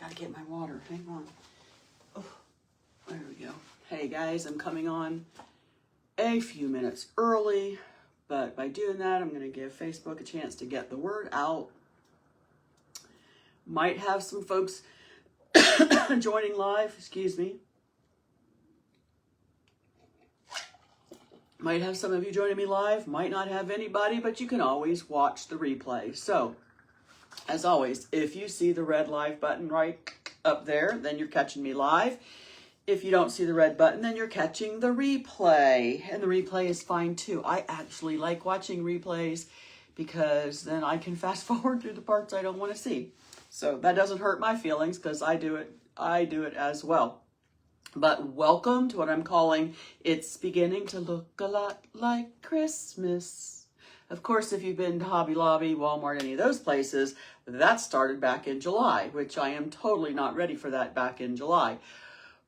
Gotta get my water. Hang on. Oh, there we go. Hey guys, I'm coming on a few minutes early, but by doing that, I'm going to give Facebook a chance to get the word out. Might have some folks joining live, excuse me. Might have some of you joining me live, might not have anybody, but you can always watch the replay. So, as always, if you see the red live button right up there, then you're catching me live. If you don't see the red button, then you're catching the replay. And the replay is fine too. I actually like watching replays because then I can fast forward through the parts I don't want to see. So that doesn't hurt my feelings because I do it as well. But welcome to what I'm calling It's Beginning to Look a Lot Like Christmas. Of course, if you've been to Hobby Lobby, Walmart, any of those places, that started back in July, which I am totally not ready for that back in July.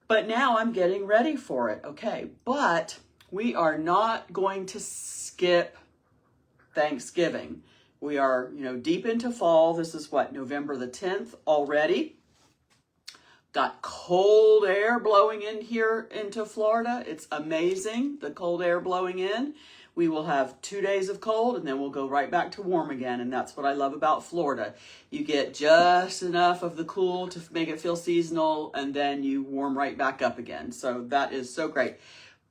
But now I'm getting ready for it, okay? But we are not going to skip Thanksgiving. We are, deep into fall. This is what, November the 10th already. Got cold air blowing in here into Florida. It's amazing, the cold air blowing in. We will have 2 days of cold and then we'll go right back to warm again. And that's what I love about Florida. You get just enough of the cool to make it feel seasonal and then you warm right back up again. So that is so great.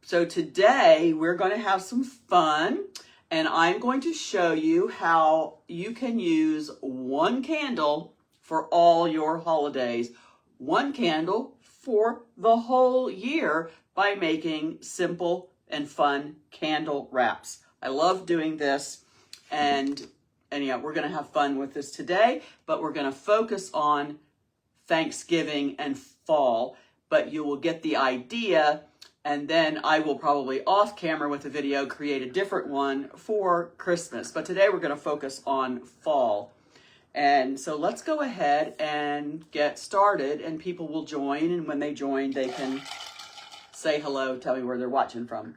So today we're going to have some fun and I'm going to show you how you can use one candle for all your holidays. One candle for the whole year by making simple and fun candle wraps. I love doing this and yeah, we're going to have fun with this today, but we're going to focus on Thanksgiving and fall, but you will get the idea and then I will probably off camera with a video create a different one for Christmas. But today we're going to focus on fall. And so let's go ahead and get started and people will join. And when they join, they can say hello, tell me where they're watching from.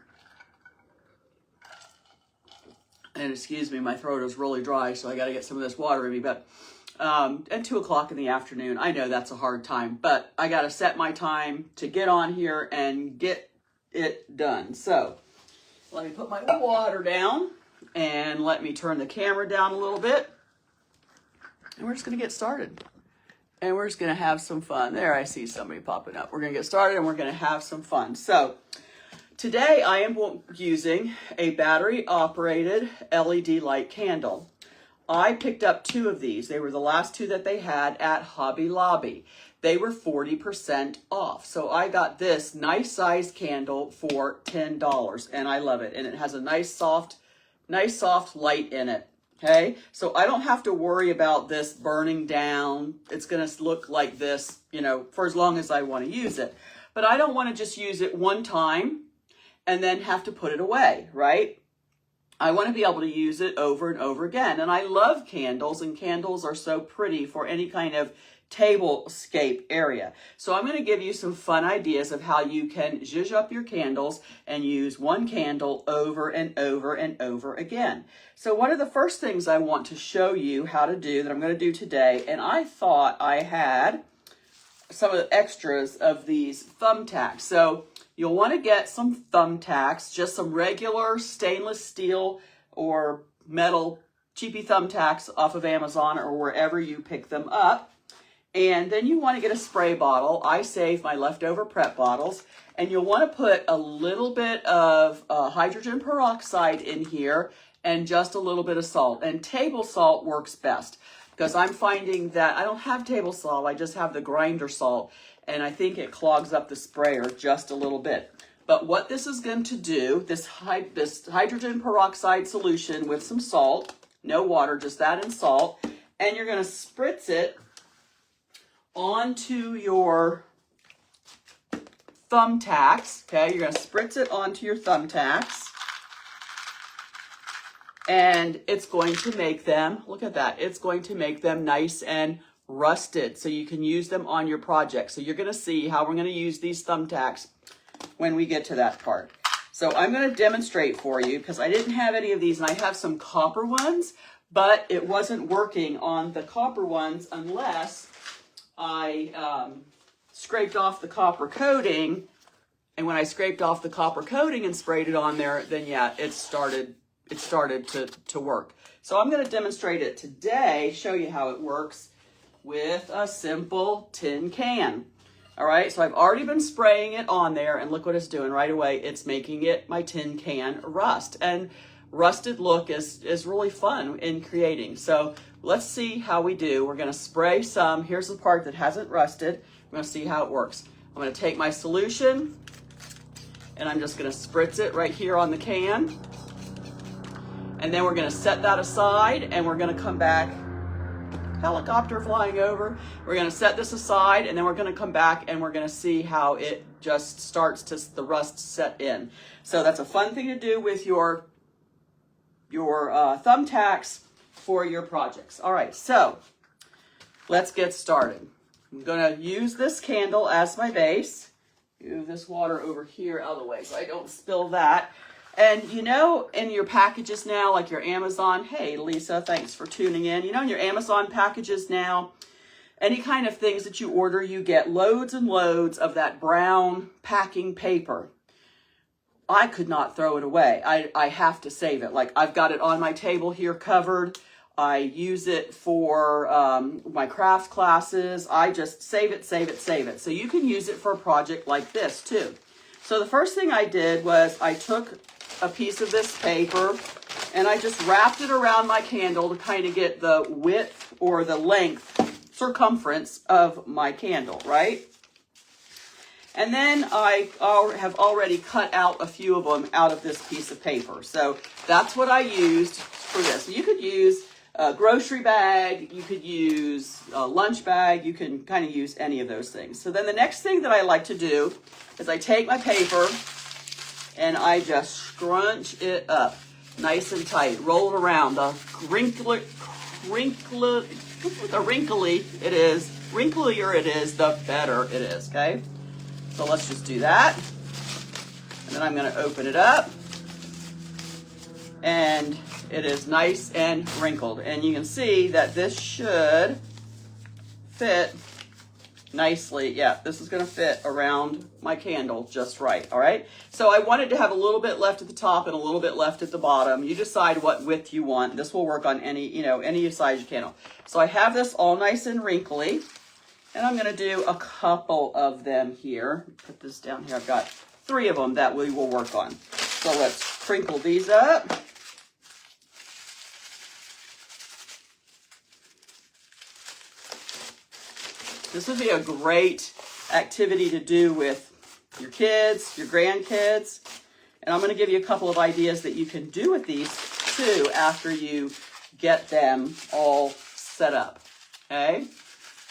And excuse me, my throat is really dry, so I got to get some of this water in me. But at 2 o'clock in the afternoon, I know that's a hard time, but I got to set my time to get on here and get it done. So let me put my water down and let me turn the camera down a little bit. And we're just going to get started. And we're just going to have some fun. There, I see somebody popping up. We're going to get started and we're going to have some fun. So today I am using a battery-operated LED light candle. I picked up 2 of these. They were the last 2 that they had at Hobby Lobby. They were 40% off. So I got this nice sized candle for $10 and I love it. And it has a nice soft light in it. Okay, so I don't have to worry about this burning down. It's going to look like this, for as long as I want to use it. But I don't want to just use it one time and then have to put it away, right? I want to be able to use it over and over again. And I love candles, and candles are so pretty for any kind of tablescape area. So I'm going to give you some fun ideas of how you can zhuzh up your candles and use one candle over and over and over again. So one of the first things I want to show you how to do that I'm going to do today, and I thought I had some of the extras of these thumbtacks. So you'll want to get some thumbtacks, just some regular stainless steel or metal cheapy thumbtacks off of Amazon or wherever you pick them up. And then you want to get a spray bottle. I save my leftover prep bottles. And you'll want to put a little bit of hydrogen peroxide in here and just a little bit of salt. And table salt works best because I'm finding that I don't have table salt. I just have the grinder salt. And I think it clogs up the sprayer just a little bit. But what this is going to do, this hydrogen peroxide solution with some salt, no water, just that and salt, and you're going to spritz it onto your thumbtacks, okay? You're going to spritz it onto your thumbtacks, and it's going to make them, look at that, it's going to make them nice and rusted so you can use them on your project. So you're going to see how we're going to use these thumbtacks when we get to that part. So I'm going to demonstrate for you because I didn't have any of these, and I have some copper ones, but it wasn't working on the copper ones unless I scraped off the copper coating, and when I scraped off the copper coating and sprayed it on there, then yeah, it started to work. So I'm going to demonstrate it today, show you how it works with a simple tin can. All right, so I've already been spraying it on there, and look what it's doing right away. It's making it, my tin can, rust. And rusted look is really fun in creating. So let's see how we do. We're going to spray some. Here's the part that hasn't rusted. I'm going to see how it works. I'm going to take my solution, and I'm just going to spritz it right here on the can. And then we're going to set that aside, and we're going to come back. Helicopter flying over. We're going to set this aside, and then we're going to come back and we're going to see how it just starts to the rust set in. So that's a fun thing to do with your thumbtacks for your projects. All right, so let's get started. I'm going to use this candle as my base. Move this water over here out of the way so I don't spill that. And you know, in your packages now, like your Amazon, hey Lisa, thanks for tuning in. You know, in your Amazon packages now, any kind of things that you order, you get loads and loads of that brown packing paper. I could not throw it away. I have to save it. Like, I've got it on my table here covered. I use it for my craft classes. I just save it, save it, save it. So you can use it for a project like this too. So the first thing I did was I took a piece of this paper and I just wrapped it around my candle to kind of get the width or the length, circumference of my candle, right? And then I have already cut out a few of them out of this piece of paper. So that's what I used for this. You could use a grocery bag, you could use a lunch bag, you can kind of use any of those things. So then the next thing that I like to do is I take my paper and I just scrunch it up nice and tight, roll it around. The wrinklier it is, the better it is, okay? So let's just do that. And then I'm going to open it up. And it is nice and wrinkled. And you can see that this should fit nicely. Yeah, this is going to fit around my candle just right, all right? So I wanted to have a little bit left at the top and a little bit left at the bottom. You decide what width you want. This will work on any, any size candle. So I have this all nice and wrinkly, and I'm going to do a couple of them here. Put this down here. I've got 3 of them that we will work on. So let's crinkle these up. This would be a great activity to do with your kids, your grandkids. And I'm going to give you a couple of ideas that you can do with these too after you get them all set up. Okay?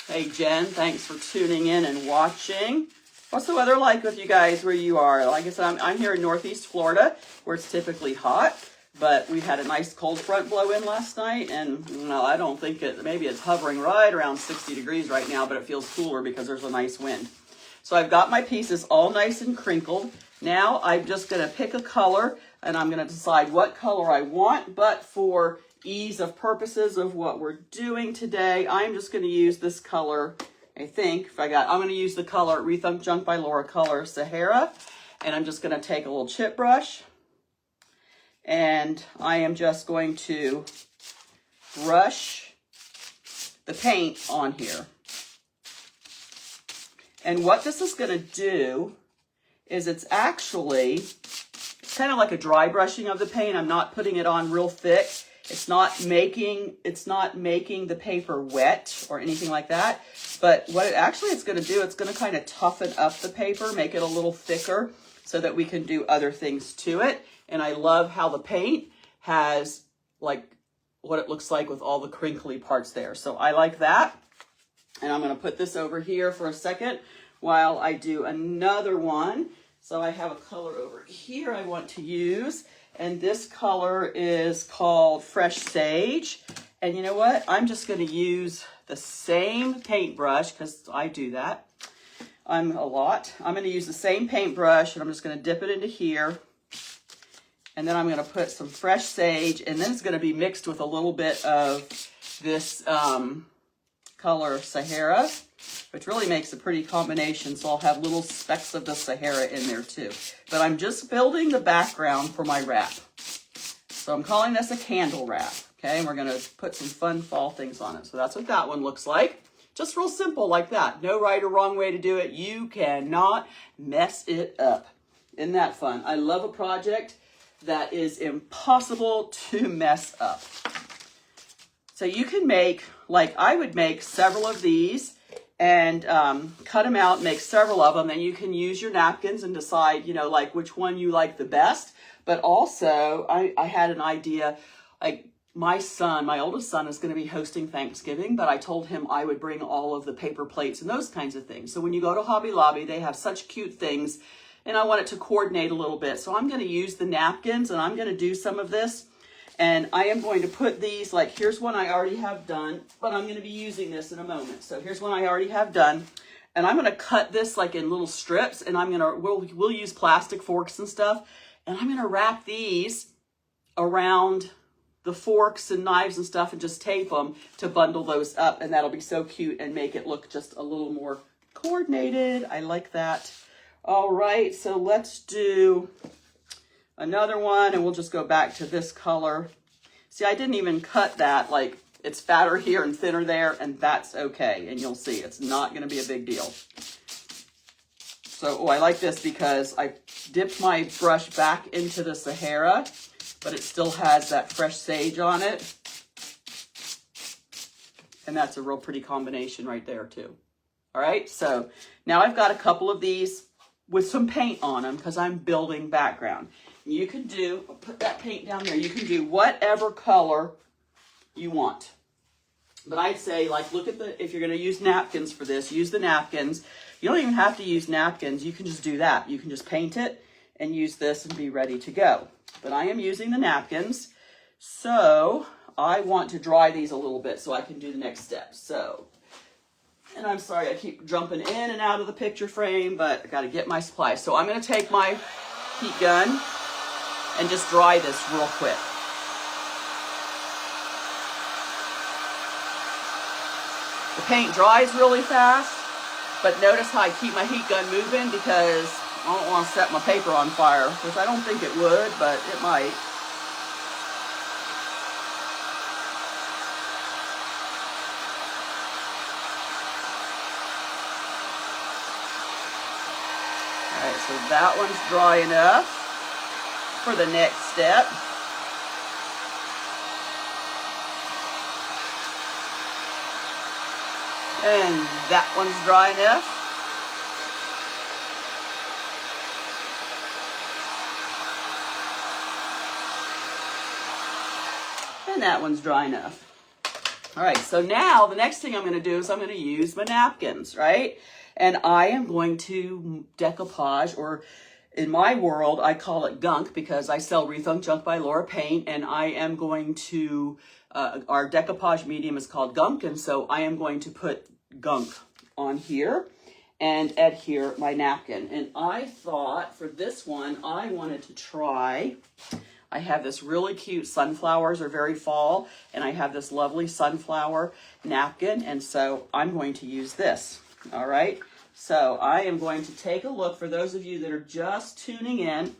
Hey Jen, thanks for tuning in and watching. What's the weather like with you guys where you are? Like I said, I'm here in Northeast Florida where it's typically hot. But we had a nice cold front blow in last night, and well, I don't think maybe it's hovering right around 60 degrees right now, but it feels cooler because there's a nice wind. So I've got my pieces all nice and crinkled. Now I'm just going to pick a color, and I'm going to decide what color I want, but for ease of purposes of what we're doing today, I'm just going to use this color, I think. I'm going to use the color Rethunk Junk by Laura color Sahara, and I'm just going to take a little chip brush. And I am just going to brush the paint on here. And what this is going to do is it's kind of like a dry brushing of the paint. I'm not putting it on real thick. It's not making the paper wet or anything like that. But what it's going to do, it's going to kind of toughen up the paper, make it a little thicker so that we can do other things to it. And I love how the paint has like what it looks like with all the crinkly parts there. So I like that. And I'm going to put this over here for a second while I do another one. So I have a color over here I want to use. And this color is called Fresh Sage. And you know what? I'm just going to use the same paintbrush because I do that. I'm going to use the same paintbrush and I'm just going to dip it into here. And then I'm going to put some fresh sage, and then it's going to be mixed with a little bit of this color Sahara, which really makes a pretty combination. So I'll have little specks of the Sahara in there too. But I'm just building the background for my wrap. So I'm calling this a candle wrap. Okay, and we're going to put some fun fall things on it. So that's what that one looks like. Just real simple like that. No right or wrong way to do it. You cannot mess it up. Isn't that fun? I love a project that is impossible to mess up. So you can make, like I would make several of these and cut them out, make several of them, and you can use your napkins and decide, you know, like which one you like the best. But also, I had an idea, like my oldest son is going to be hosting Thanksgiving, but I told him I would bring all of the paper plates and those kinds of things. So when you go to Hobby Lobby, they have such cute things, and I want it to coordinate a little bit. So I'm going to use the napkins, and I'm going to do some of this. And I am going to put these, like here's one I already have done, but I'm going to be using this in a moment. So here's one I already have done. And I'm going to cut this like in little strips, and we'll use plastic forks and stuff. And I'm going to wrap these around the forks and knives and stuff and just tape them to bundle those up. And that'll be so cute and make it look just a little more coordinated. I like that. All right, so let's do another one, and we'll just go back to this color. See, I didn't even cut that, like it's fatter here and thinner there, and that's okay. And you'll see it's not going to be a big deal. So, I like this because I dipped my brush back into the Sahara, but it still has that fresh sage on it. And that's a real pretty combination right there too. All right, so now I've got a couple of these with some paint on them because I'm building background. You can do, I'll put that paint down there, you can do whatever color you want. But I'd say, like, look at if you're going to use napkins for this, use the napkins. You don't even have to use napkins. You can just do that. You can just paint it and use this and be ready to go. But I am using the napkins. So I want to dry these a little bit so I can do the next step. So, and I'm sorry I keep jumping in and out of the picture frame, but I got to get my supplies. So I'm going to take my heat gun and just dry this real quick. The paint dries really fast, but notice how I keep my heat gun moving because I don't want to set my paper on fire, which I don't think it would, but it might. All right, so that one's dry enough for the next step. And that one's dry enough. And that one's dry enough. All right, so now the next thing I'm going to do is I'm going to use my napkins, right? And I am going to decoupage, or in my world, I call it gunk because I sell Rethunk Junk by Laura Paint, and I am going to, our decoupage medium is called gunk, and so I am going to put gunk on here and adhere my napkin. And I thought for this one, I wanted to try, I have this really cute, sunflowers are very fall, and I have this lovely sunflower napkin, and so I'm going to use this. All right, so I am going to take a look. For those of you that are just tuning in,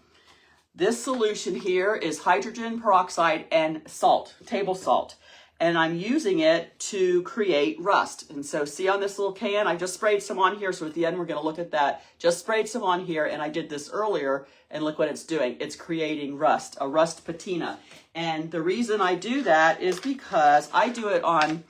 this solution here is hydrogen peroxide and salt, table salt, and I'm using it to create rust. And so see on this little can, I just sprayed some on here, so at the end we're going to look at that. Just sprayed some on here, and I did this earlier, and look what it's doing. It's creating rust, a rust patina. And the reason I do that is because I do it on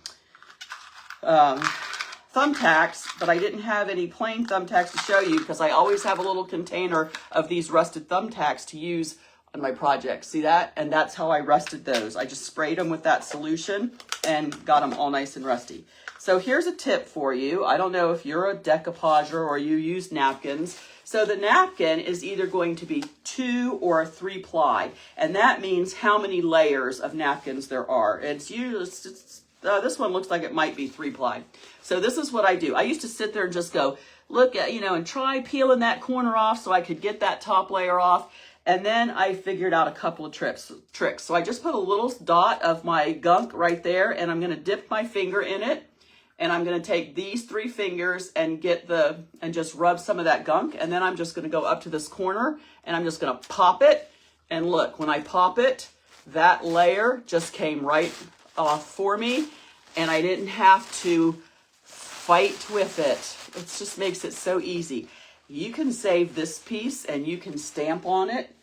thumbtacks, but I didn't have any plain thumbtacks to show you because I always have a little container of these rusted thumbtacks to use on my project. See that? And that's how I rusted those. I just sprayed them with that solution and got them all nice and rusty. So here's a tip for you. I don't know if you're a decoupager or you use napkins. So the napkin is either going to be 2 or 3 ply, and that means how many layers of napkins there are. It's usually, this one looks like it might be 3 ply. So this is what I do. I used to sit there and just go, look at, and try peeling that corner off so I could get that top layer off. And then I figured out a couple of tricks. So I just put a little dot of my gunk right there, and I'm going to dip my finger in it, And I'm going to take these 3 fingers and and just rub some of that gunk. And then I'm just going to go up to this corner and I'm just going to pop it. And look, when I pop it, that layer just came right off for me. And I didn't have to fight with it. It just makes it so easy. You can save this piece and you can stamp on it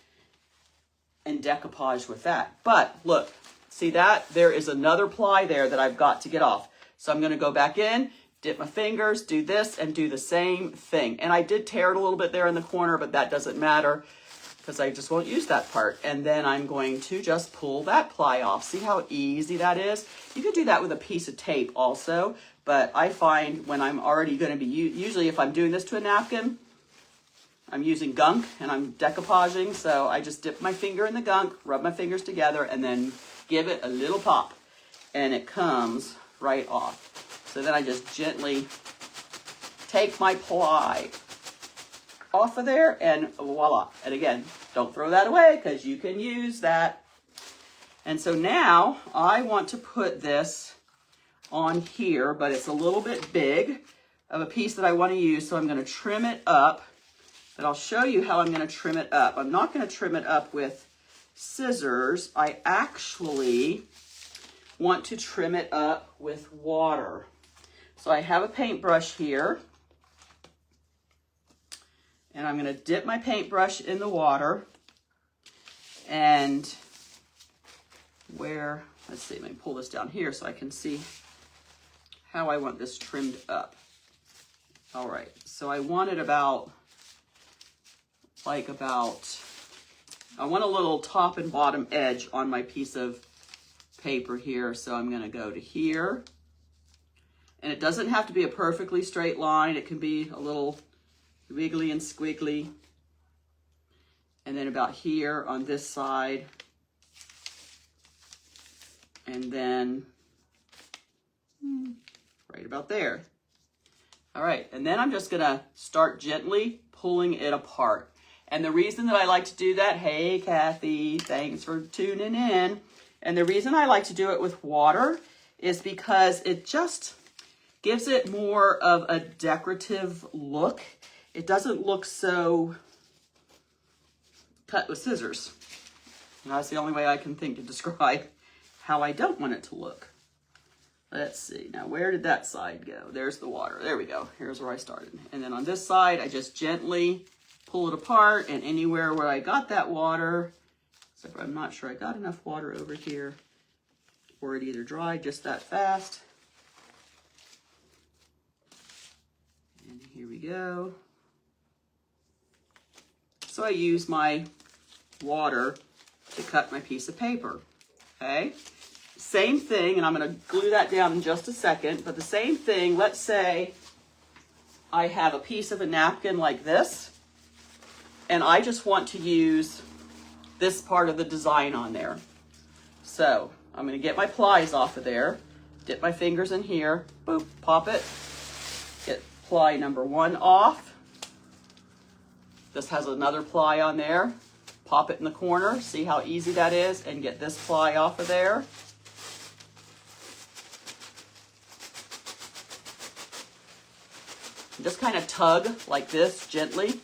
and decoupage with that. But look, see that? There is another ply there that I've got to get off. So I'm going to go back in, dip my fingers, do this, and do the same thing. And I did tear it a little bit there in the corner, but that doesn't matter because I just won't use that part. And then I'm going to just pull that ply off. See how easy that is? You could do that with a piece of tape also, but I find when I'm already going to be, usually if I'm doing this to a napkin, I'm using gunk and I'm decoupaging. So I just dip my finger in the gunk, rub my fingers together, and then give it a little pop. And it comes right off. So then I just gently take my ply off of there and voila. And again, don't throw that away because you can use that. And so now I want to put this on here, but it's a little bit big of a piece that I want to use. So I'm going to trim it up, but I'll show you how I'm going to trim it up. I'm not going to trim it up with scissors. I actually want to trim it up with water. So I have a paintbrush here and I'm going to dip my paintbrush in the water and let's see, let me pull this down here so I can see how I want this trimmed up. All right, so I want it I want a little top and bottom edge on my piece of paper here. So I'm going to go to here. And it doesn't have to be a perfectly straight line. It can be a little wiggly and squiggly. And then about here on this side. And then right about there. All right, and then I'm just going to start gently pulling it apart. And the reason that I like to do that, hey, Kathy, thanks for tuning in. And the reason I like to do it with water is because it just gives it more of a decorative look. It doesn't look so cut with scissors. And that's the only way I can think to describe how I don't want it to look. Let's see, now where did that side go? There's the water, there we go. Here's where I started. And then on this side, I just gently pull it apart, and anywhere where I got that water, except I'm not sure I got enough water over here, or it either dried just that fast. And here we go. So I use my water to cut my piece of paper, okay? Same thing, and I'm gonna glue that down in just a second, but the same thing, let's say I have a piece of a napkin like this, and I just want to use this part of the design on there. So I'm going to get my plies off of there, dip my fingers in here, boop, pop it, get ply number 1 off. This has another ply on there, pop it in the corner, see how easy that is, and get this ply off of there. Just kind of tug like this gently,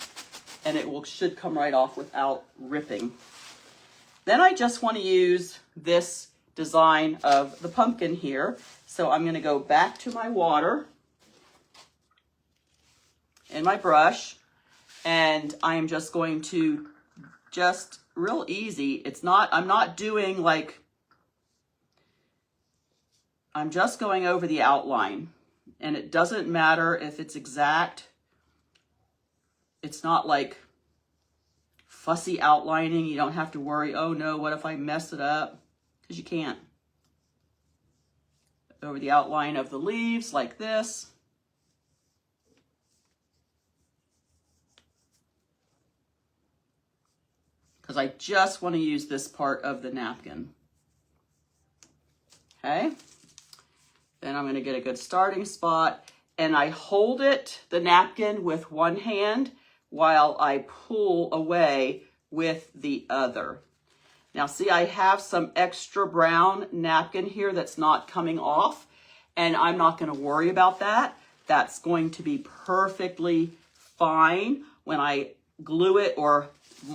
and it should come right off without ripping. Then I just want to use this design of the pumpkin here. So I'm going to go back to my water and my brush, and I am just going to just real easy. I'm not doing like, I'm just going over the outline, and it doesn't matter if it's exact. It's not like fussy outlining. You don't have to worry, oh no, what if I mess it up? Because you can't. Over the outline of the leaves like this. Because I just want to use this part of the napkin. Okay. Then I'm going to get a good starting spot, and I hold the napkin with one hand while I pull away with the other. Now see, I have some extra brown napkin here that's not coming off, and I'm not going to worry about that. That's going to be perfectly fine when I glue it or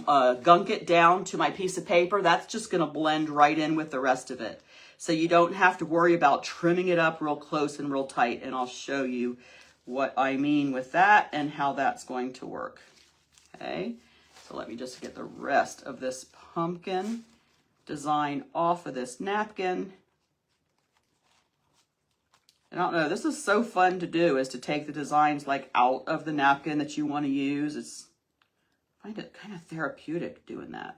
gunk it down to my piece of paper. That's just going to blend right in with the rest of it. So you don't have to worry about trimming it up real close and real tight. And I'll show you what I mean with that and how that's going to work. Okay, so let me just get the rest of this pumpkin design off of this napkin. I don't know, this is so fun to do, is to take the designs like out of the napkin that you want to use. I find it kind of therapeutic doing that.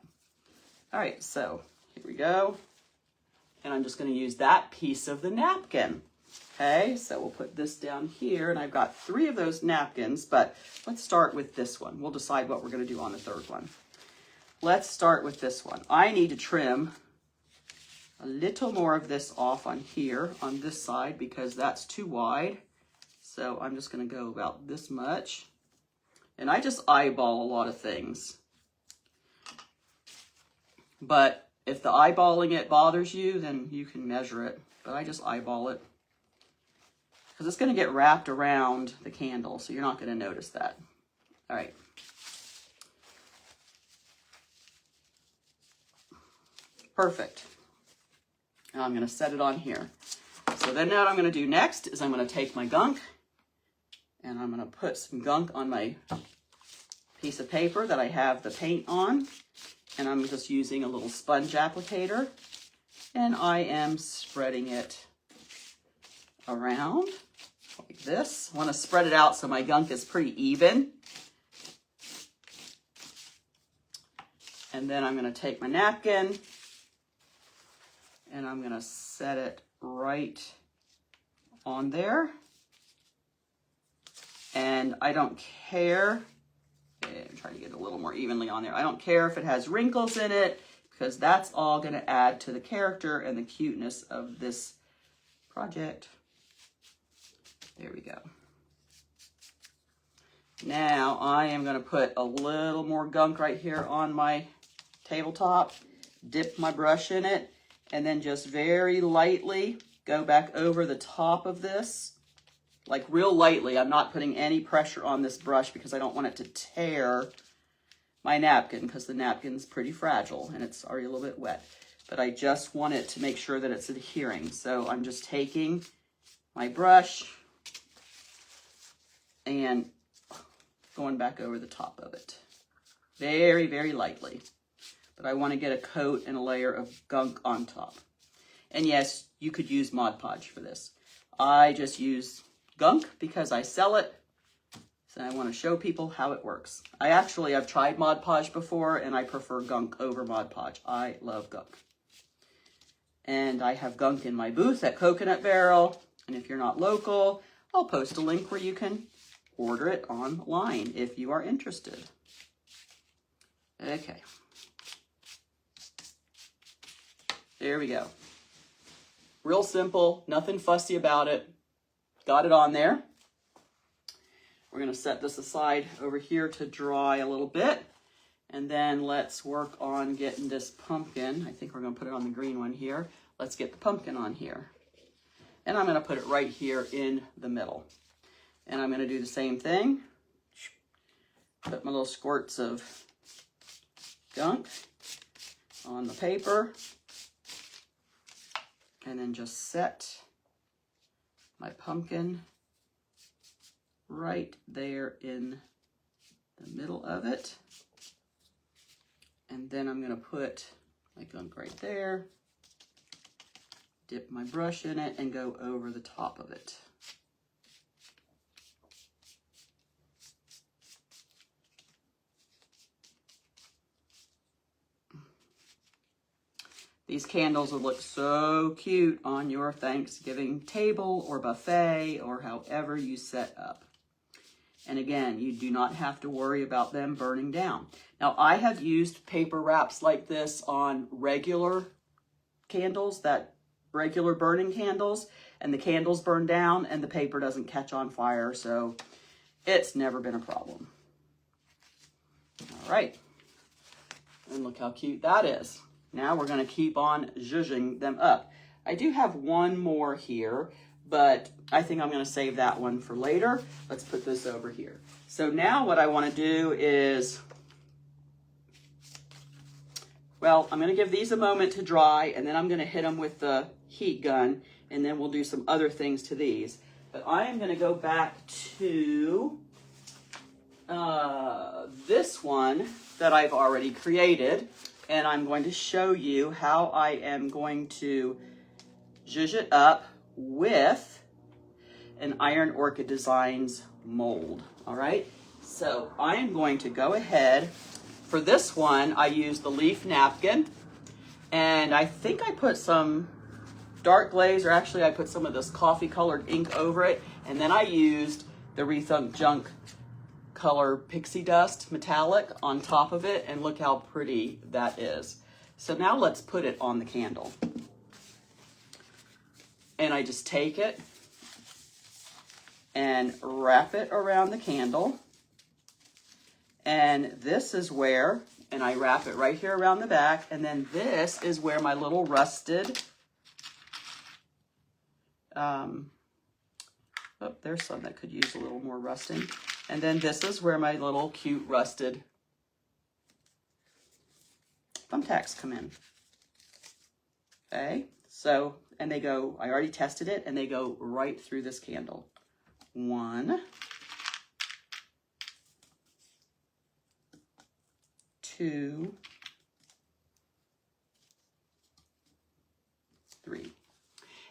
All right, so here we go. And I'm just going to use that piece of the napkin. Okay, so we'll put this down here, and I've got 3 of those napkins, but let's start with this one. We'll decide what we're going to do on the 3rd one. Let's start with this one. I need to trim a little more of this off on here, on this side, because that's too wide. So I'm just going to go about this much. And I just eyeball a lot of things. But if the eyeballing it bothers you, then you can measure it. But I just eyeball it, because it's going to get wrapped around the candle, so you're not going to notice that. All right. Perfect. Now I'm going to set it on here. So then what I'm going to do next is I'm going to take my gunk, and I'm going to put some gunk on my piece of paper that I have the paint on, and I'm just using a little sponge applicator, and I am spreading it around like this. I want to spread it out so my gunk is pretty even. And then I'm going to take my napkin, and I'm going to set it right on there. And I don't care, I'm trying to get it a little more evenly on there. I don't care if it has wrinkles in it, because that's all going to add to the character and the cuteness of this project. There we go. Now I am going to put a little more gunk right here on my tabletop, dip my brush in it, and then just very lightly go back over the top of this, like real lightly. I'm not putting any pressure on this brush because I don't want it to tear my napkin, because the napkin's pretty fragile and it's already a little bit wet. But I just want it to make sure that it's adhering. So I'm just taking my brush and going back over the top of it. Very, very lightly. But I want to get a coat and a layer of gunk on top. And yes, you could use Mod Podge for this. I just use gunk because I sell it. So I want to show people how it works. I've tried Mod Podge before, and I prefer gunk over Mod Podge. I love gunk. And I have gunk in my booth at Coconut Barrel. And if you're not local, I'll post a link where you can order it online if you are interested. Okay. There we go. Real simple, nothing fussy about it. Got it on there. We're going to set this aside over here to dry a little bit. And then let's work on getting this pumpkin. I think we're going to put it on the green one here. Let's get the pumpkin on here. And I'm going to put it right here in the middle. And I'm going to do the same thing. Put my little squirts of gunk on the paper. And then just set my pumpkin right there in the middle of it. And then I'm going to put my gunk right there, dip my brush in it, and go over the top of it. These candles would look so cute on your Thanksgiving table or buffet or however you set up. And again, you do not have to worry about them burning down. Now, I have used paper wraps like this on regular candles, regular burning candles, and the candles burn down and the paper doesn't catch on fire, so it's never been a problem. All right, and look how cute that is. Now we're going to keep on zhuzhing them up. I do have one more here, but I think I'm going to save that one for later. Let's put this over here. So now what I want to do is, well, I'm going to give these a moment to dry, and then I'm going to hit them with the heat gun, and then we'll do some other things to these. But I am going to go back to this one that I've already created, and I'm going to show you how I am going to zhuzh it up with an Iron Orchid Designs mold. All right, so I am going to go ahead. For this one, I used the leaf napkin, and I think I put some dark glaze, or actually I put some of this coffee colored ink over it, and then I used the Rethunk Junk color pixie dust metallic on top of it, and look how pretty that is. So now let's put it on the candle. And I just take it and wrap it around the candle. And this is where, and I wrap it right here around the back, and then this is where my little rusted, oh, there's some that could use a little more rusting. And then this is where my little cute rusted thumbtacks come in. Okay, so, and they go, I already tested it, and they go right through this candle. 1, 2, 3.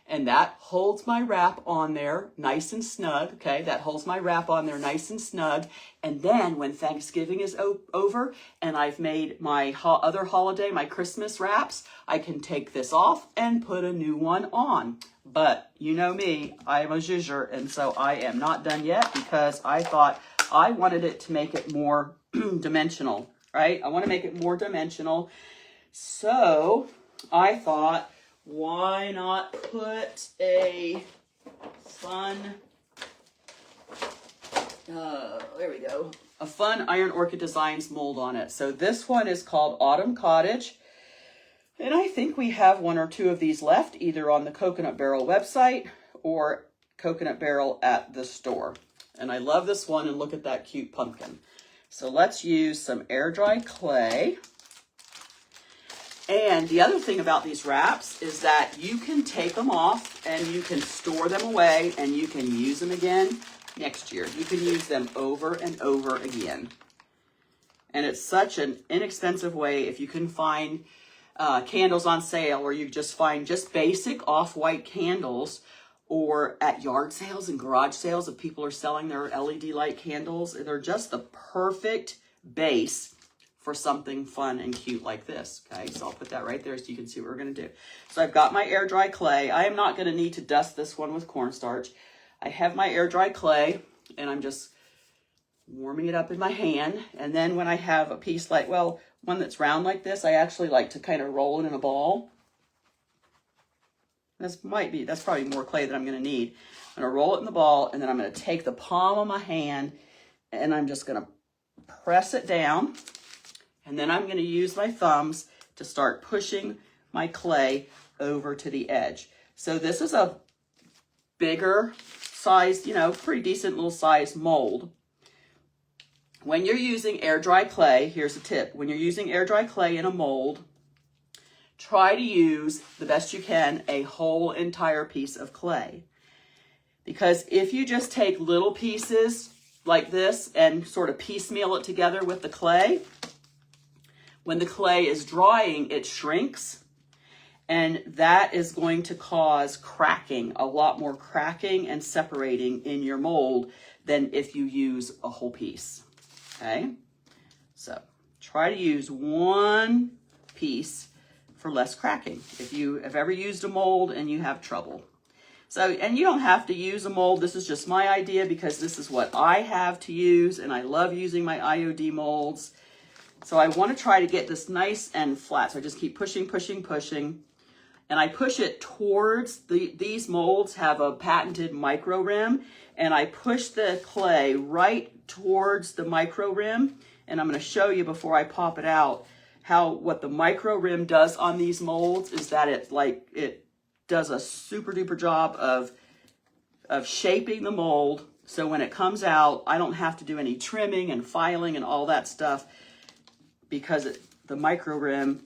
And that holds my wrap on there nice and snug, okay? That holds my wrap on there nice and snug. And then when Thanksgiving is over and I've made my other holiday, my Christmas wraps, I can take this off and put a new one on. But you know me, I am a zhuzher, and so I am not done yet because I thought I wanted it to make it more dimensional, right? I want to make it more dimensional. So I thought, why not put a fun, there we go, a fun Iron Orchid Designs mold on it. So this one is called Autumn Cottage. And I think we have 1 or 2 of these left, either on the Coconut Barrel website or Coconut Barrel at the store. And I love this one, and look at that cute pumpkin. So let's use some air dry clay. And the other thing about these wraps is that you can take them off and you can store them away and you can use them again next year. You can use them over and over again. And it's such an inexpensive way if you can find candles on sale, or you just find just basic off-white candles, or at yard sales and garage sales if people are selling their LED light candles. They're just the perfect base for something fun and cute like this. Okay, so I'll put that right there so you can see what we're going to do. So I've got my air dry clay. I am not going to need to dust this one with cornstarch. I have my air dry clay, and I'm just warming it up in my hand. And then when I have a piece like, well, one that's round like this, I actually like to kind of roll it in a ball. That's probably more clay than I'm going to need. I'm going to roll it in the ball, and then I'm going to take the palm of my hand, and I'm just going to press it down. And then I'm going to use my thumbs to start pushing my clay over to the edge. So this is a bigger size, pretty decent little size mold. When you're using air dry clay, here's a tip. When you're using air dry clay in a mold, try to use, the best you can, a whole entire piece of clay. Because if you just take little pieces like this and sort of piecemeal it together with the clay, when the clay is drying, it shrinks, and that is going to cause cracking, a lot more cracking and separating in your mold than if you use a whole piece, okay? So try to use one piece for less cracking if you have ever used a mold and you have trouble. So, and you don't have to use a mold. This is just my idea because this is what I have to use, and I love using my IOD molds. So I want to try to get this nice and flat. So I just keep pushing, pushing, pushing. And I push it towards, these molds have a patented micro rim. And I push the clay right towards the micro rim. And I'm going to show you before I pop it out what the micro rim does on these molds is that it does a super duper job of of shaping the mold. So when it comes out, I don't have to do any trimming and filing and all that stuff, because the micro rim,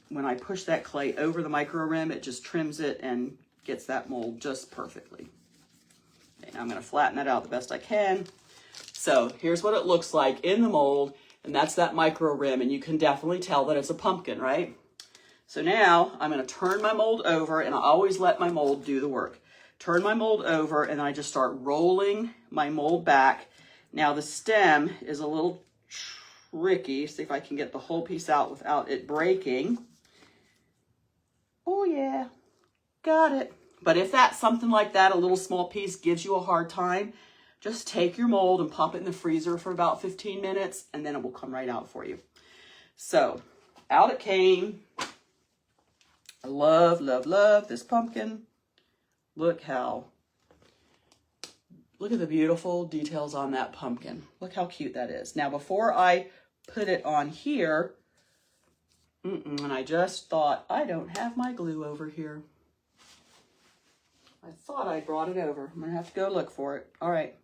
when I push that clay over the micro rim, it just trims it and gets that mold just perfectly. Okay, now I'm going to flatten that out the best I can. So here's what it looks like in the mold, and that's that micro rim, and you can definitely tell that it's a pumpkin, right? So now I'm going to turn my mold over, and I always let my mold do the work. Turn my mold over, and I just start rolling my mold back. Now the stem is a little tricky. See if I can get the whole piece out without it breaking. Oh yeah, got it. But if that's something like that, a little small piece gives you a hard time, just take your mold and pop it in the freezer for about 15 minutes, and then it will come right out for you. So out it came. I love, love, love this pumpkin. Look at the beautiful details on that pumpkin. Look how cute that is. Now, before I put it on here, and I just thought, I don't have my glue over here. I thought I brought it over. I'm gonna have to go look for it. All right.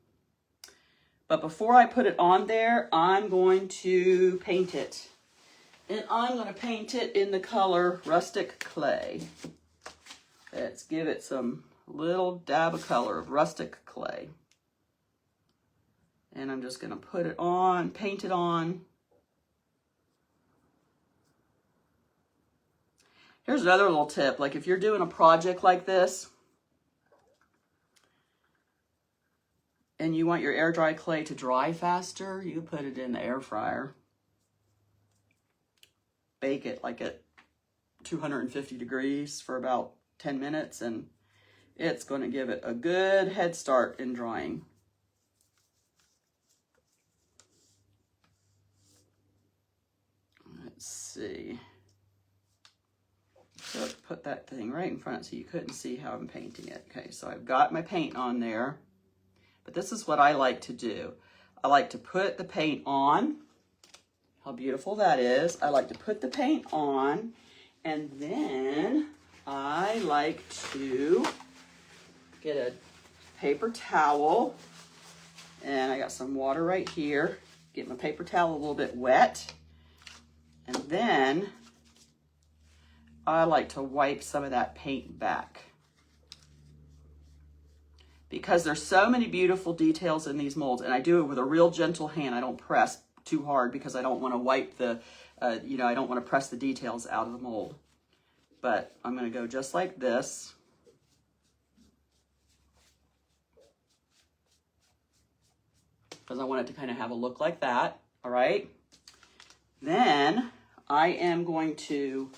But before I put it on there, I'm going to paint it. And I'm going to paint it in the color Rustic Clay. Let's give it some little dab of color of Rustic Clay. And I'm just going to put it on, paint it on. Here's another little tip. Like if you're doing a project like this, and you want your air dry clay to dry faster, you put it in the air fryer. Bake it like at 250 degrees for about 10 minutes, and it's going to give it a good head start in drying. Let's see. So put that thing right in front so you couldn't see how I'm painting it. Okay, so I've got my paint on there. But this is what I like to do. I like to put the paint on. How beautiful that is. I like to put the paint on, and then I like to get a paper towel, and I got some water right here. Get my paper towel a little bit wet, and then I like to wipe some of that paint back. Because there's so many beautiful details in these molds, and I do it with a real gentle hand. I don't press too hard because I don't want to wipe the, I don't want to press the details out of the mold. But I'm going to go just like this. Because I want it to kind of have a look like that, all right? Then I am going to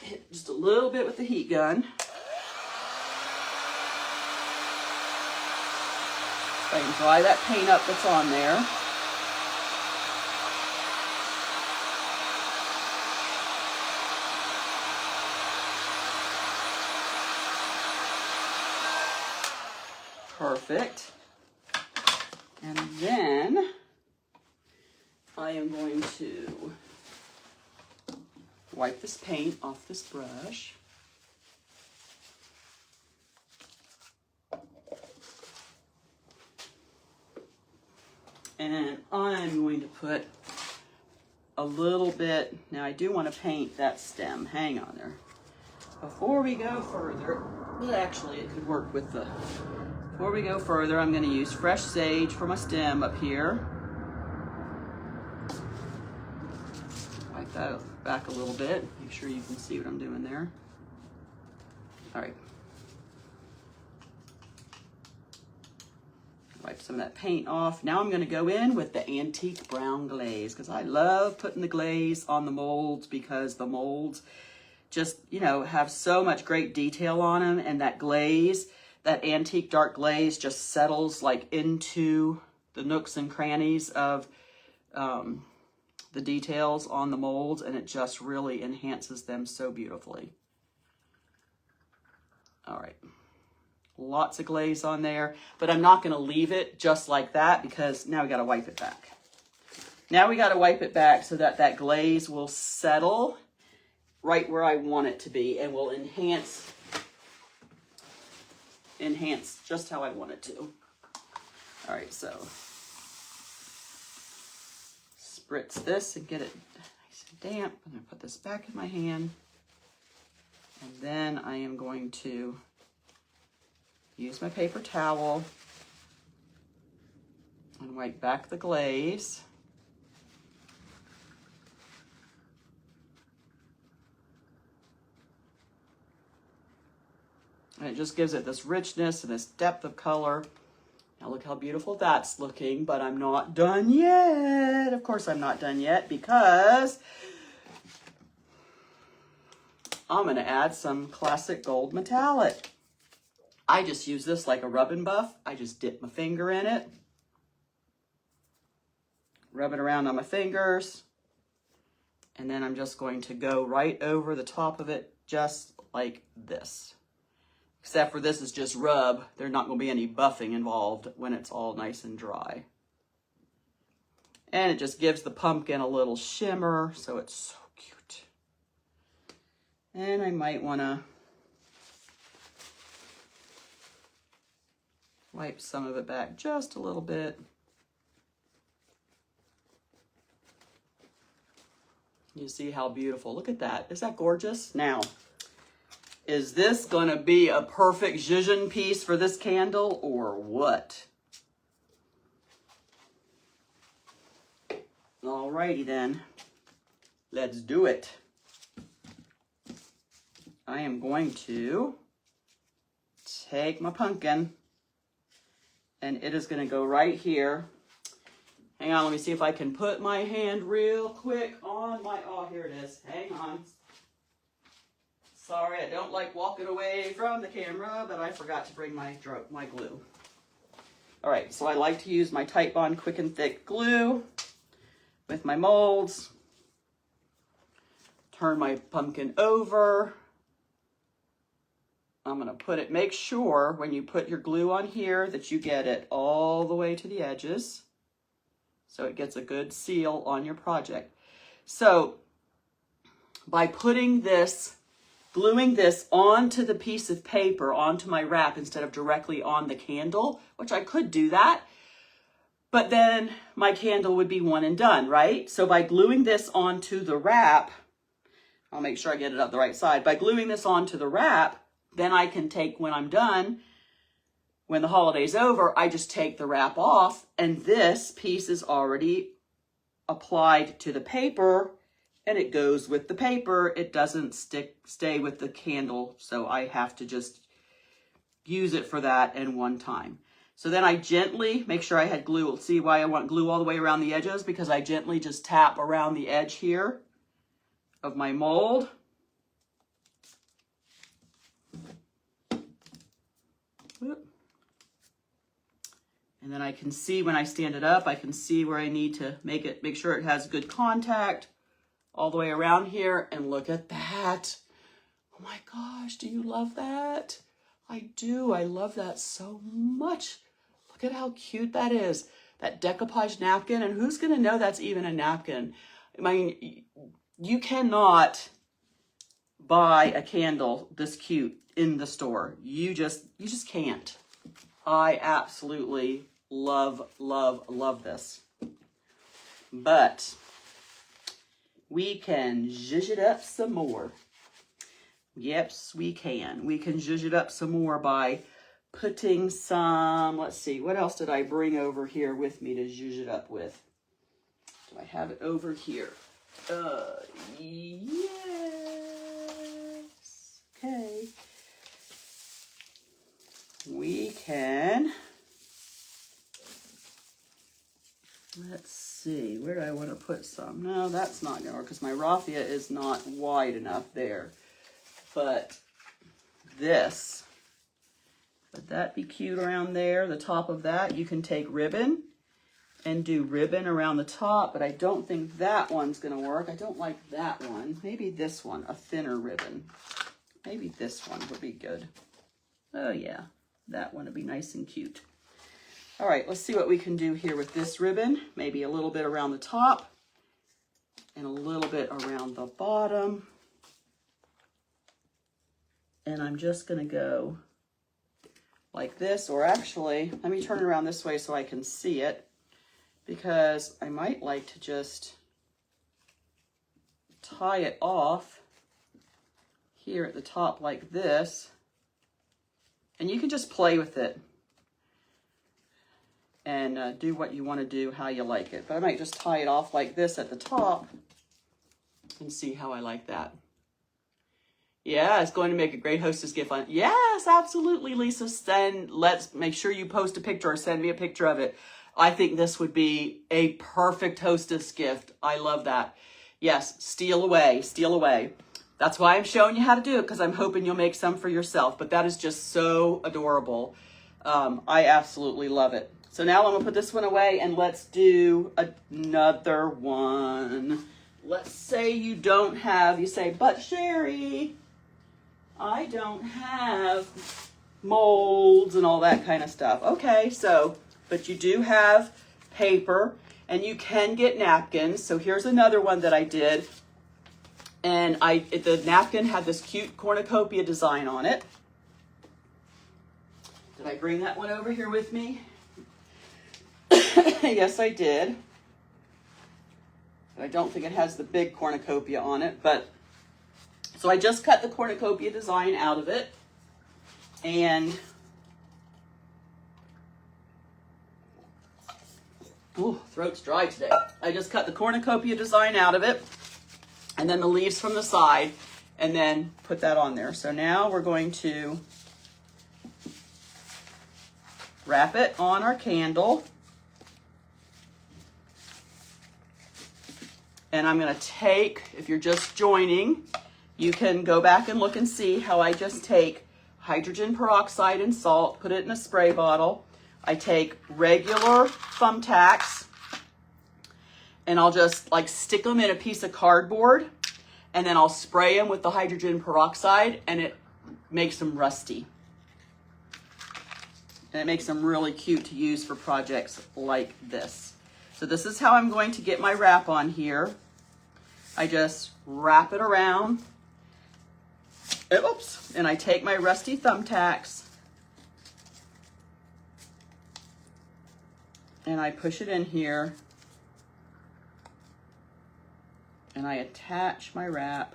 hit just a little bit with the heat gun. I can dry that paint up that's on there. Perfect. And then I am going to wipe this paint off this brush. And I'm going to put a little bit, now I do want to paint that stem, hang on there. Before we go further, well actually it could work with the, before we go further, I'm going to use fresh sage for my stem up here. Wipe that back a little bit, make sure you can see what I'm doing there. All right. Wipe some of that paint off. Now I'm going to go in with the antique brown glaze, because I love putting the glaze on the molds, because the molds just, have so much great detail on them, and that glaze, that antique dark glaze just settles like into the nooks and crannies of the details on the molds, and it just really enhances them so beautifully. All right. Lots of glaze on there, but I'm not going to leave it just like that, because now we got to wipe it back. Now we got to wipe it back so that that glaze will settle right where I want it to be, and will enhance enhanced just how I want it to. All right, so spritz this and get it nice and damp. I'm gonna put this back in my hand. And then I am going to use my paper towel and wipe back the glaze. And it just gives it this richness and this depth of color. Now look how beautiful that's looking, but I'm not done yet. Of course I'm not done yet because I'm gonna add some classic gold metallic. I just use this like a rub and buff. I just dip my finger in it, rub it around on my fingers, and then I'm just going to go right over the top of it just like this. Except for this is just rub. There's not going to be any buffing involved when it's all nice and dry. And it just gives the pumpkin a little shimmer, so it's so cute. And I might want to wipe some of it back just a little bit. You see how beautiful. Look at that. Is that gorgeous? Now, is this going to be a perfect zhuzh piece for this candle or what? Alrighty then. Let's do it. I am going to take my pumpkin and it is going to go right here. Hang on, let me see if I can put my hand real quick on my, oh, here it is. Hang on. Sorry, I don't like walking away from the camera, but I forgot to bring my glue. All right, so I like to use my Titebond Quick and Thick glue with my molds. Turn my pumpkin over. I'm gonna put it, make sure when you put your glue on here that you get it all the way to the edges so it gets a good seal on your project. So by putting this, gluing this onto the piece of paper, onto my wrap instead of directly on the candle, which I could do that, but then my candle would be one and done, right? So by gluing this onto the wrap, I'll make sure I get it up the right side. By gluing this onto the wrap, then I can take, when I'm done, when the holiday's over, I just take the wrap off and this piece is already applied to the paper and it goes with the paper. It doesn't stay with the candle, so I have to just use it for that and one time. So then I gently make sure I had glue. See why I want glue all the way around the edges? Because I gently just tap around the edge here of my mold. And then I can see when I stand it up, I can see where I need to make sure it has good contact all the way around here. And look at that. Oh my gosh, do you love that? I do. I love that so much. Look at how cute that is. That decoupage napkin. And who's going to know that's even a napkin? I mean, you cannot buy a candle this cute in the store. You just can't. I absolutely love, love, love this. But we can zhuzh it up some more. Yes, we can. We can zhuzh it up some more by putting some, let's see, what else did I bring over here with me to zhuzh it up with? Do I have it over here? Yes. Okay. We can, let's see, where do I want to put some? No, that's not going to work because my raffia is not wide enough there. But this, would that be cute around there? The top of that, you can take ribbon and do ribbon around the top, but I don't think that one's going to work. I don't like that one. Maybe this one, a thinner ribbon. Maybe this one would be good. Oh yeah. That one would be nice and cute. All right, let's see what we can do here with this ribbon. Maybe a little bit around the top and a little bit around the bottom. And I'm just going to go like this, or actually, let me turn it around this way so I can see it, because I might like to just tie it off here at the top like this, and you can just play with it and do what you want to do, how you like it. But I might just tie it off like this at the top and see how I like that. Yeah, it's going to make a great hostess gift. Yes, absolutely, Lisa. Let's make sure you post a picture or send me a picture of it. I think this would be a perfect hostess gift. I love that. Yes, steal away, steal away. That's why I'm showing you how to do it, because I'm hoping you'll make some for yourself. But that is just so adorable. I absolutely love it. So now I'm going to put this one away, and let's do another one. Let's say you don't have, you say, but Sherry, I don't have molds and all that kind of stuff. Okay, so, but you do have paper, and you can get napkins. So here's another one that I did. And the napkin had this cute cornucopia design on it. Did I bring that one over here with me? Yes, I did. I don't think it has the big cornucopia on it, but so I just cut the cornucopia design out of it, and ooh, throat's dry today. I just cut the cornucopia design out of it, and then the leaves from the side, and then put that on there. So now we're going to wrap it on our candle. And I'm going to take, if you're just joining, you can go back and look and see how I just take hydrogen peroxide and salt, put it in a spray bottle. I take regular thumbtacks, and I'll just like stick them in a piece of cardboard, and then I'll spray them with the hydrogen peroxide, and it makes them rusty. And it makes them really cute to use for projects like this. So this is how I'm going to get my wrap on here. I just wrap it around, oops, and I take my rusty thumbtacks and I push it in here, and I attach my wrap.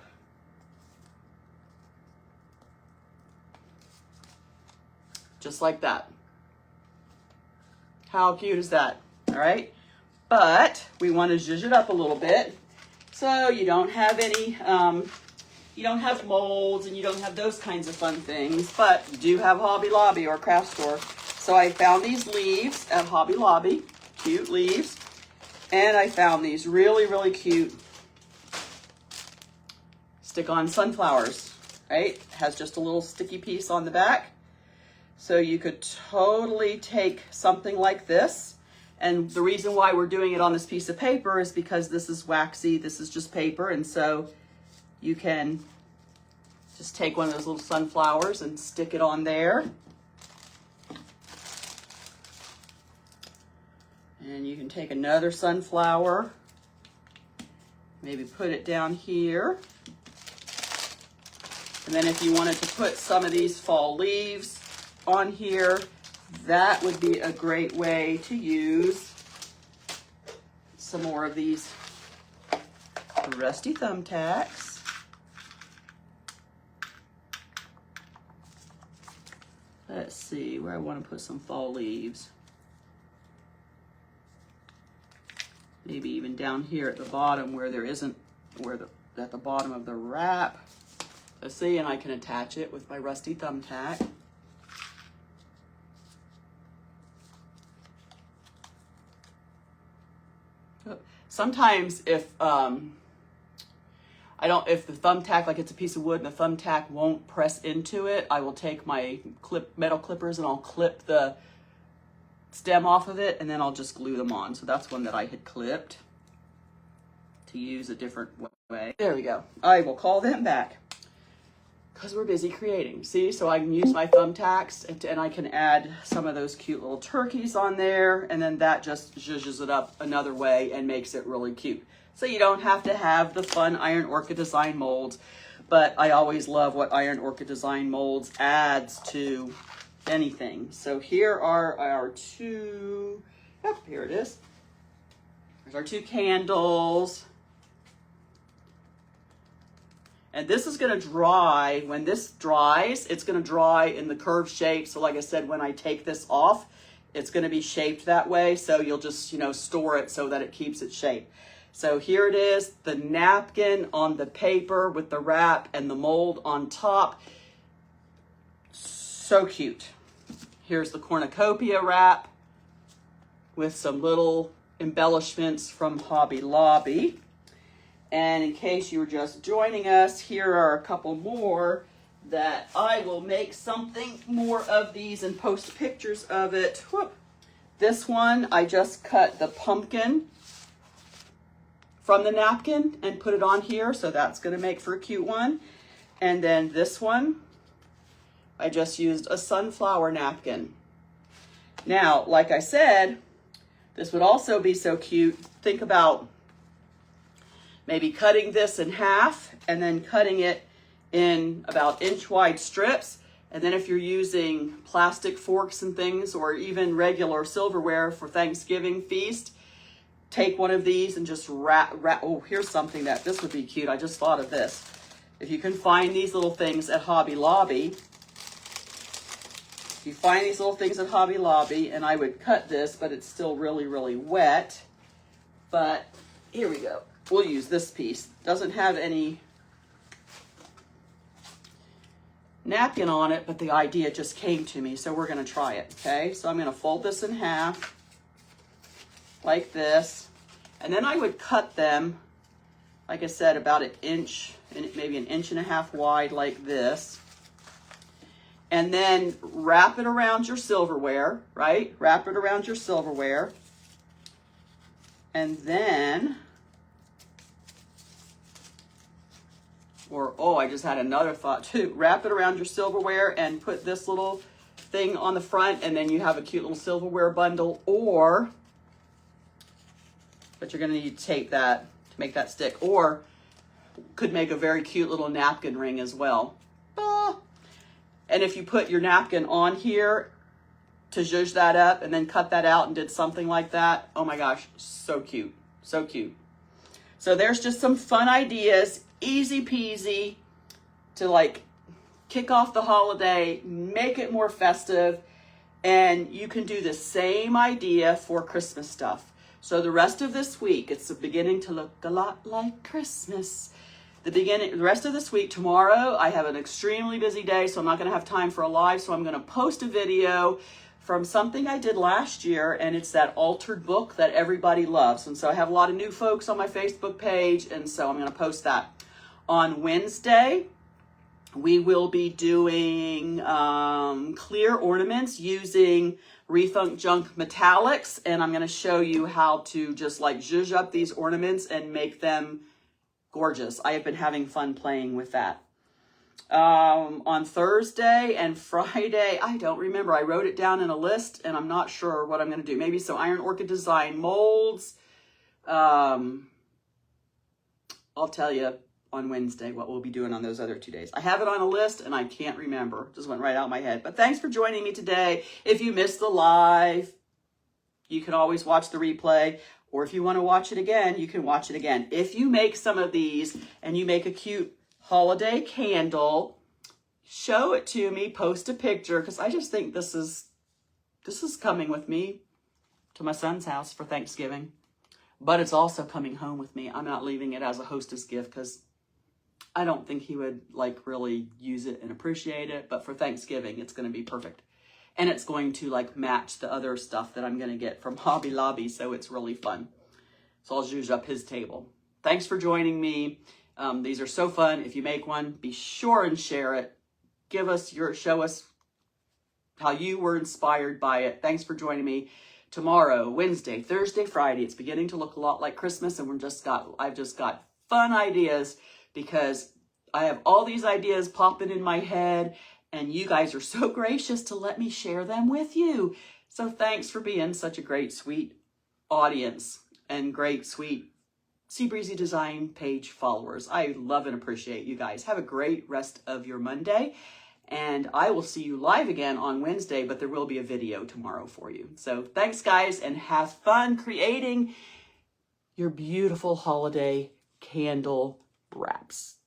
Just like that. How cute is that? All right. But we want to zhuzh it up a little bit, so you don't have any, you don't have molds and you don't have those kinds of fun things, but you do have Hobby Lobby or craft store. So I found these leaves at Hobby Lobby, cute leaves, and I found these really, really cute stick-on sunflowers, right? It has just a little sticky piece on the back. So you could totally take something like this. And the reason why we're doing it on this piece of paper is because this is waxy, this is just paper, and so you can just take one of those little sunflowers and stick it on there. And you can take another sunflower, maybe put it down here. And then if you wanted to put some of these fall leaves on here, that would be a great way to use some more of these rusty thumbtacks. Let's see where I want to put some fall leaves. Maybe even down here at the bottom where there isn't, at the bottom of the wrap. Let's see, and I can attach it with my rusty thumbtack. Sometimes if if the thumbtack, like it's a piece of wood and the thumbtack won't press into it, I will take my metal clippers and I'll clip the stem off of it, and then I'll just glue them on. So that's one that I had clipped to use a different way. There we go. I will call them back because we're busy creating. See, so I can use my thumbtacks and I can add some of those cute little turkeys on there, and then that just zhuzhes it up another way and makes it really cute. So you don't have to have the fun Iron Orchid Design Molds, but I always love what Iron Orchid Design Molds adds to anything. So here are our two, yep, here it is. There's our two candles. And this is going to dry. When this dries, it's going to dry in the curved shape. So like I said, when I take this off, it's going to be shaped that way. So you'll just, store it so that it keeps its shape. So here it is, the napkin on the paper with the wrap and the mold on top. So cute. Here's the cornucopia wrap with some little embellishments from Hobby Lobby. And in case you were just joining us, here are a couple more that I will make something more of these and post pictures of it. Whoop. This one, I just cut the pumpkin from the napkin and put it on here. So that's going to make for a cute one. And then this one, I just used a sunflower napkin. Now, like I said, this would also be so cute. Think about maybe cutting this in half and then cutting it in about inch wide strips. And then if you're using plastic forks and things, or even regular silverware for Thanksgiving feast, take one of these and just wrap. Oh, here's something this would be cute. I just thought of this. If you can find these little things at Hobby Lobby, and I would cut this, but it's still really, really wet. But here we go. We'll use this piece. Doesn't have any napkin on it, but the idea just came to me, so we're going to try it, okay? So I'm going to fold this in half like this, and then I would cut them, like I said, about an inch, maybe an inch and a half wide like this, and then wrap it around your silverware, right? Wrap it around your silverware, and then, I just had another thought too. Wrap it around your silverware and put this little thing on the front, and then you have a cute little silverware bundle, but you're going to need to tape that to make that stick, or could make a very cute little napkin ring as well. And if you put your napkin on here to zhuzh that up and then cut that out and did something like that, oh my gosh, so cute, so cute. So there's just some fun ideas, easy peasy, to like kick off the holiday, make it more festive, and you can do the same idea for Christmas stuff. So the rest of this week, it's beginning to look a lot like Christmas. The rest of this week, tomorrow, I have an extremely busy day, so I'm not going to have time for a live, so I'm going to post a video from something I did last year, and it's that altered book that everybody loves. And so I have a lot of new folks on my Facebook page, and so I'm going to post that. On Wednesday, we will be doing clear ornaments using Rethunk Junk Metallics, and I'm going to show you how to just like zhuzh up these ornaments and make them gorgeous. I have been having fun playing with that. On Thursday and Friday, I don't remember. I wrote it down in a list, and I'm not sure what I'm going to do. Maybe some Iron Orchid Design Moulds. I'll tell you on Wednesday what we'll be doing on those other 2 days. I have it on a list, and I can't remember. Just went right out of my head. But thanks for joining me today. If you missed the live, you can always watch the replay. Or if you want to watch it again, you can watch it again. If you make some of these and you make a cute holiday candle, show it to me, post a picture, because I just think this is coming with me to my son's house for Thanksgiving. But it's also coming home with me. I'm not leaving it as a hostess gift because I don't think he would like really use it and appreciate it. But for Thanksgiving, it's going to be perfect. And it's going to like match the other stuff that I'm going to get from Hobby Lobby. So it's really fun. So I'll zhuzh up his table. Thanks for joining me. These are so fun. If you make one, be sure and share it. Show us how you were inspired by it. Thanks for joining me. Tomorrow, Wednesday, Thursday, Friday, it's beginning to look a lot like Christmas, and I've just got fun ideas because I have all these ideas popping in my head, and you guys are so gracious to let me share them with you. So thanks for being such a great, sweet audience and great, sweet Sea Breezy Design page followers. I love and appreciate you guys. Have a great rest of your Monday, And I will see you live again on Wednesday, but there will be a video tomorrow for you. So thanks, guys, and have fun creating your beautiful holiday candle wraps.